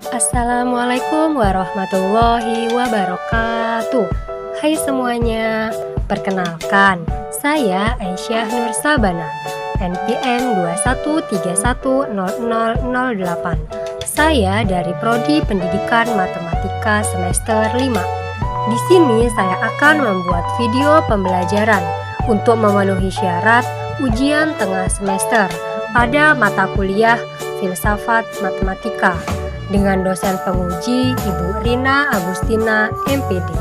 Assalamualaikum warahmatullahi wabarakatuh. Hai semuanya, perkenalkan, saya Aisyah Nur Sabana, NPM 21310008. Saya dari Prodi Pendidikan Matematika semester 5. Di sini saya akan membuat video pembelajaran untuk memenuhi syarat ujian tengah semester pada mata kuliah Filsafat Matematika dengan dosen penguji Ibu Rina Agustina, MPD.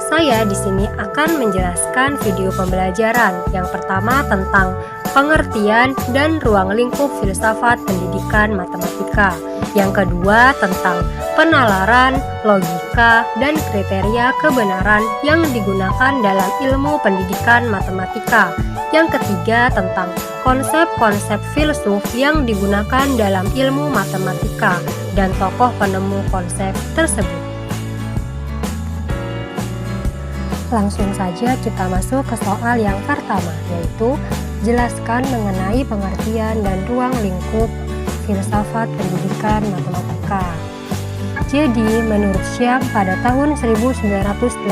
Saya di sini akan menjelaskan video pembelajaran yang pertama tentang pengertian dan ruang lingkup filsafat pendidikan matematika. Yang kedua tentang penalaran, logika, dan kriteria kebenaran yang digunakan dalam ilmu pendidikan matematika. Yang ketiga tentang konsep-konsep filsuf yang digunakan dalam ilmu matematika dan tokoh penemu konsep tersebut. Langsung saja kita masuk ke soal yang pertama, yaitu jelaskan mengenai pengertian dan ruang lingkup filsafat pendidikan matematika. Jadi, menurut Syam pada tahun 1988,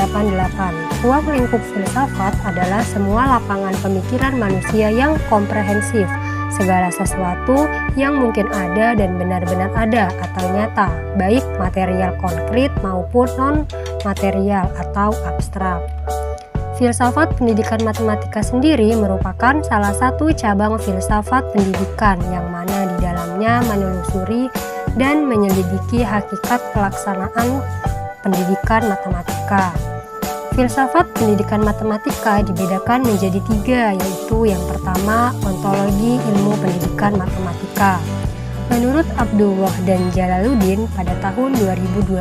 ruang lingkup filsafat adalah semua lapangan pemikiran manusia yang komprehensif, segala sesuatu yang mungkin ada dan benar-benar ada atau nyata, baik material konkret maupun non-material atau abstrak. Filsafat pendidikan matematika sendiri merupakan salah satu cabang filsafat pendidikan yang mana di dalamnya menelusuri dan menyelidiki hakikat pelaksanaan pendidikan matematika. Filsafat pendidikan matematika dibedakan menjadi 3, yaitu yang pertama, ontologi ilmu pendidikan matematika. Menurut Abdullah dan Jalaluddin pada tahun 2012,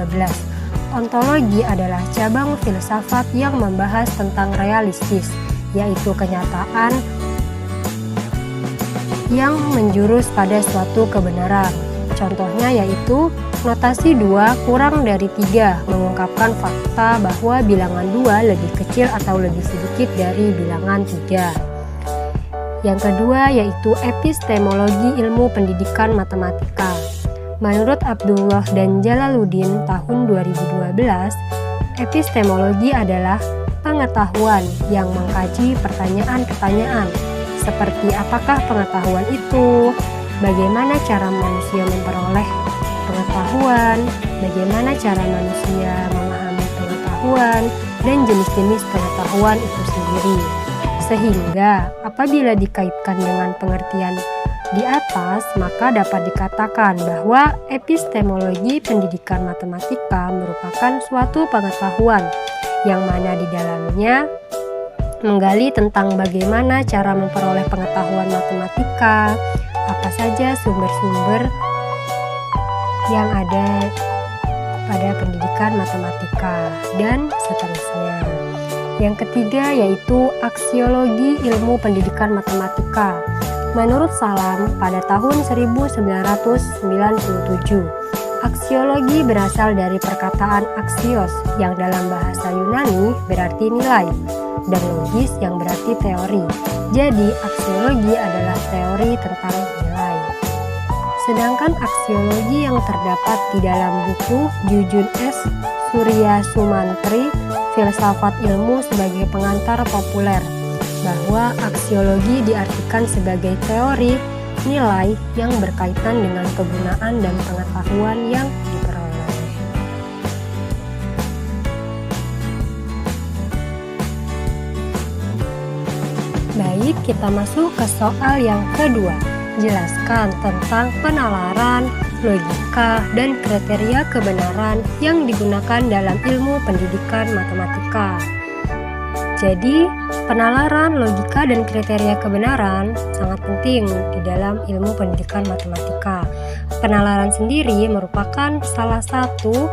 ontologi adalah cabang filsafat yang membahas tentang realistis, yaitu kenyataan yang menjurus pada suatu kebenaran. Contohnya yaitu notasi 2 kurang dari 3 mengungkapkan fakta bahwa bilangan 2 lebih kecil atau lebih sedikit dari bilangan 3. Yang kedua yaitu epistemologi ilmu pendidikan matematika. Menurut Abdullah dan Jalaluddin tahun 2012, epistemologi adalah pengetahuan yang mengkaji pertanyaan-pertanyaan seperti apakah pengetahuan itu, bagaimana cara manusia memperoleh pengetahuan, bagaimana cara manusia memahami pengetahuan, dan jenis-jenis pengetahuan itu sendiri. Sehingga apabila dikaitkan dengan pengertian di atas, maka dapat dikatakan bahwa epistemologi pendidikan matematika merupakan suatu pengetahuan yang mana di dalamnya menggali tentang bagaimana cara memperoleh pengetahuan matematika, apa saja sumber-sumber yang ada pada pendidikan matematika, dan seterusnya. Yang ketiga yaitu aksiologi ilmu pendidikan matematika. Menurut Salam pada tahun 1997, aksiologi berasal dari perkataan aksios yang dalam bahasa Yunani berarti nilai, dan logis yang berarti teori. Jadi aksiologi adalah teori tentang nilai. Sedangkan aksiologi yang terdapat di dalam buku Jujun S. Surya Sumantri, Filsafat Ilmu sebagai Pengantar Populer, bahwa aksiologi diartikan sebagai teori nilai yang berkaitan dengan kegunaan dan pengetahuan yang diperoleh. Baik, kita masuk ke soal yang kedua. Jelaskan tentang penalaran, logika, dan kriteria kebenaran yang digunakan dalam ilmu pendidikan matematika. Jadi, penalaran, logika, dan kriteria kebenaran sangat penting di dalam ilmu pendidikan matematika. Penalaran sendiri merupakan salah satu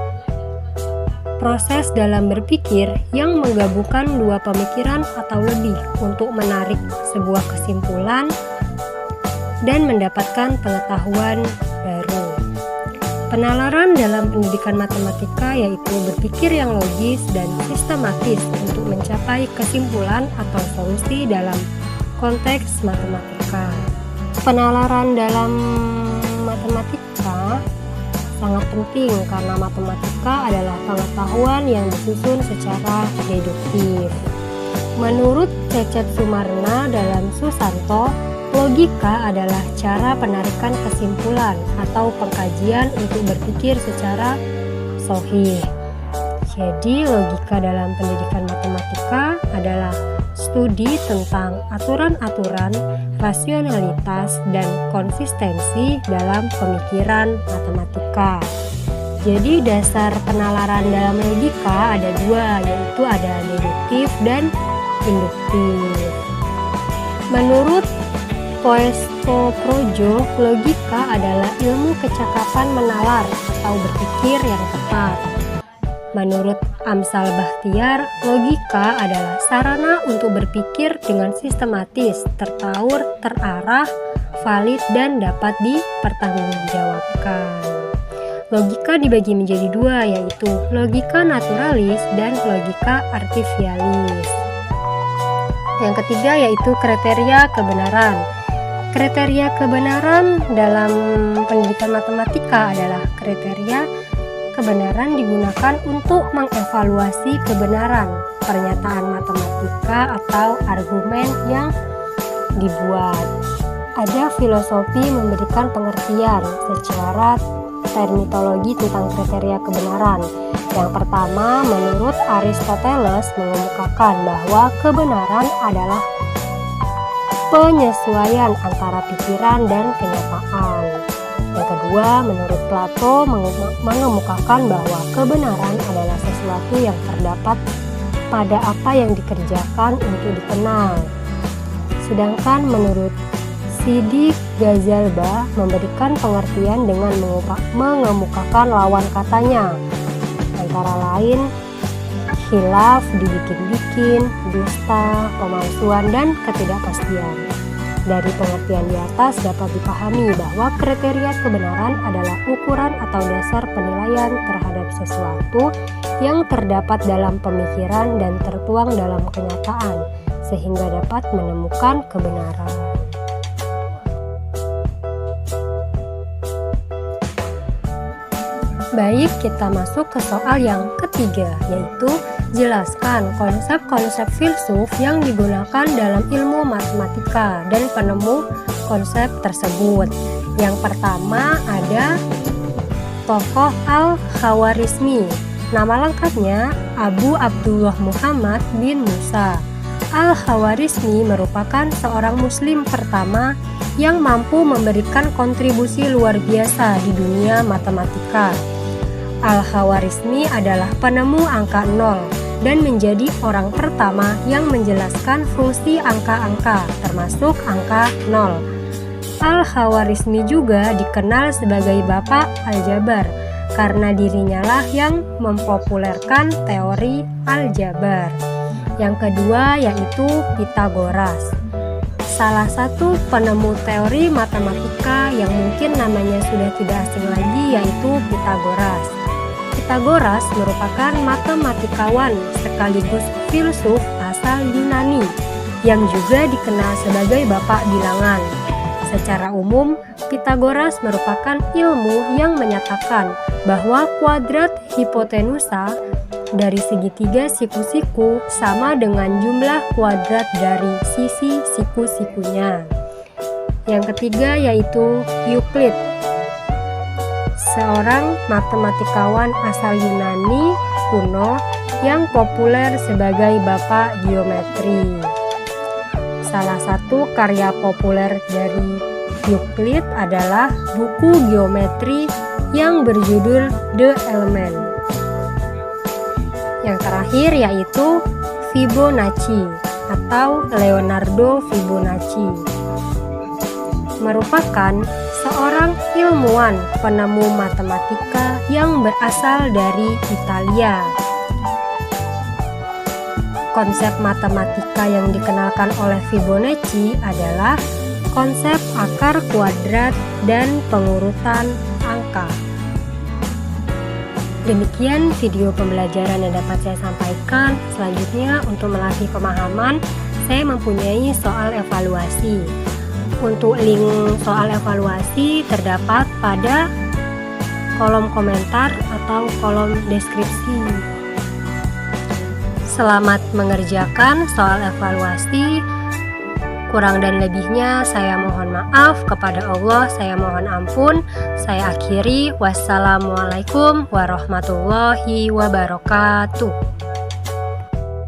proses dalam berpikir yang menggabungkan dua pemikiran atau lebih untuk menarik sebuah kesimpulan dan mendapatkan pengetahuan baru. Penalaran dalam pendidikan matematika yaitu berpikir yang logis dan sistematis untuk mencapai kesimpulan atau solusi dalam konteks matematika. Penalaran dalam matematika sangat penting karena matematika adalah pengetahuan yang disusun secara deduktif. Menurut Cecep Sumarna dalam Susanto, logika adalah cara penarikan kesimpulan atau pengkajian untuk berpikir secara shahih. Jadi, logika dalam pendidikan matematika adalah studi tentang aturan-aturan, rasionalitas, dan konsistensi dalam pemikiran matematika. Jadi, dasar penalaran dalam logika ada dua, yaitu ada deduktif dan induktif. Menurut Poesto Projo, logika adalah ilmu kecakapan menalar atau berpikir yang tepat. Menurut Amsal Bahtiar, logika adalah sarana untuk berpikir dengan sistematis, tertaur, terarah, valid, dan dapat dipertanggungjawabkan. Logika dibagi menjadi dua, yaitu logika naturalis dan logika artificialis. Yang ketiga yaitu kriteria kebenaran. Kriteria kebenaran dalam pendidikan matematika adalah kriteria kebenaran digunakan untuk mengevaluasi kebenaran pernyataan matematika atau argumen yang dibuat. Ada filosofi memberikan pengertian secara terminologi tentang kriteria kebenaran. Yang pertama, menurut Aristoteles mengemukakan bahwa kebenaran adalah penyesuaian antara pikiran dan kenyataan. Yang kedua, menurut Plato mengemukakan bahwa kebenaran adalah sesuatu yang terdapat pada apa yang dikerjakan untuk dikenal. Sedangkan menurut Sidi Ghazalba memberikan pengertian dengan mengemukakan lawan katanya, antara lain khilaf, dibikin-bikin, dusta, pemalsuan, dan ketidakpastian. Dari pengertian di atas dapat dipahami bahwa kriteria kebenaran adalah ukuran atau dasar penilaian terhadap sesuatu yang terdapat dalam pemikiran dan tertuang dalam kenyataan, sehingga dapat menemukan kebenaran. Baik, kita masuk ke soal yang ketiga, yaitu jelaskan konsep-konsep filsuf yang digunakan dalam ilmu matematika dan penemu konsep tersebut. Yang pertama ada tokoh Al-Khawarizmi. Nama lengkapnya Abu Abdullah Muhammad bin Musa. Al-Khawarizmi merupakan seorang muslim pertama yang mampu memberikan kontribusi luar biasa di dunia matematika. Al-Khawarizmi adalah penemu angka 0 dan menjadi orang pertama yang menjelaskan fungsi angka-angka, termasuk angka 0. Al-Khawarizmi juga dikenal sebagai Bapak Aljabar karena dirinya lah yang mempopulerkan teori aljabar. Yang kedua yaitu Pythagoras. Salah satu penemu teori matematika yang mungkin namanya sudah tidak asing lagi yaitu Pythagoras. Pythagoras merupakan matematikawan sekaligus filsuf asal Yunani yang juga dikenal sebagai Bapak Bilangan. Secara umum, Pythagoras merupakan ilmu yang menyatakan bahwa kuadrat hipotenusa dari segitiga siku-siku sama dengan jumlah kuadrat dari sisi siku-sikunya. Yang ketiga yaitu Euclid, seorang matematikawan asal Yunani kuno yang populer sebagai Bapak Geometri. Salah satu karya populer dari Euclid adalah buku geometri yang berjudul The Element. Yang terakhir yaitu Fibonacci atau Leonardo Fibonacci, merupakan seorang ilmuwan penemu matematika yang berasal dari Italia. Konsep matematika yang dikenalkan oleh Fibonacci adalah konsep akar kuadrat dan pengurutan angka. Demikian video pembelajaran yang dapat saya sampaikan. Selanjutnya, untuk melatih pemahaman, saya mempunyai soal evaluasi. Untuk link soal evaluasi terdapat pada kolom komentar atau kolom deskripsi. Selamat mengerjakan soal evaluasi. Kurang dan lebihnya saya mohon maaf, kepada Allah saya mohon ampun. Saya akhiri, wassalamualaikum warahmatullahi wabarakatuh.